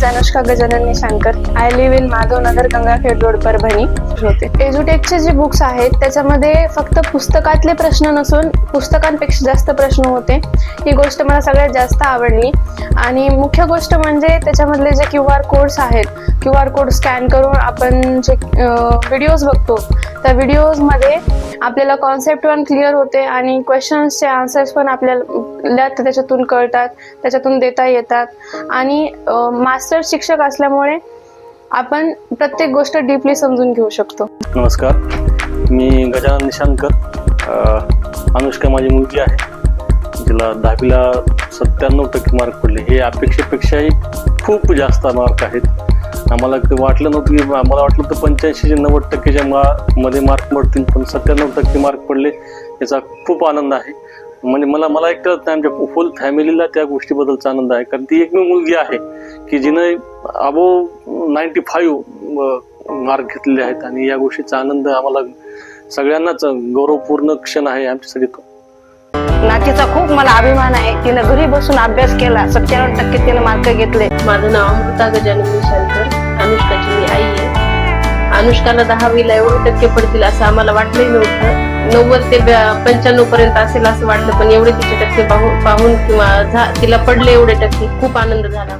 Anushka Gajanan Nishankar. I live in Madhavnagar, Gangakhed road, Parbhani होते. एज्युटेकचे जे बुक्स आहेत त्याच्यामध्ये फक्त पुस्तकातले प्रश्न नसून पुस्तकांपेक्षा जास्त प्रश्न होते. ही गोष्ट मला सगळ्यात जास्त आवडली. आणि मुख्य गोष्ट म्हणजे त्याच्यामधले जे QR कोड्स आहेत, QR कोड स्कॅन करून आपण जे व्हिडिओज बघतो त्या व्हिडिओजमध्ये आपल्याला कॉन्सेप्ट वन क्लिअर होते आणि क्वेश्चन्सचे आन्सर्स पण आपल्याला त्याच्यातून कळतात, त्याच्यातून देता येतात. आणि मास्टर शिक्षक असल्यामुळे आपण प्रत्येक गोष्ट डीपली समजून घेऊ शकतो. नमस्कार, मी गजानन निशांकर. अनुष्का माझी मुलगी आहे, जिला 10वीला 97% मार्क पडले. हे अपेक्षेपेक्षाही खूप जास्त मार्क आहेत. आम्हाला वाटलं नव्हतं की मला वाटलं तर 85-90% मध्ये मार्क पडतील, पण 97% मार्क पडले. याचा खूप आनंद आहे. म्हणजे मला एकटंच नाही, आमच्या फुल फॅमिलीला त्या गोष्टीबद्दलचा आनंद आहे. कारण ती एकमेव मुलगी आहे की जिने अबोव 95 मार्क घेतलेले आहेत. आणि या गोष्टीचा आनंद आम्हाला सगळ्यांनाच गौरवपूर्ण क्षण आहे आमच्यासाठी तो. नातीचा खूप मला अभिमान आहे. तिनं घरी बसून अभ्यास केला, 97% तिनं मार्क घेतले. माझं नाव अमृता गजानन निशांकर, अनुष्काची मी आई आहे. अनुष्काला 10वीला एवढे टक्के पडतील असं आम्हाला वाटलंही नव्हतं. 90 ते 95 पर्यंत असेल असं वाटलं, पण एवढे तिचे टक्के पाहून किंवा तिला पडले एवढे टक्के खूप आनंद झाला.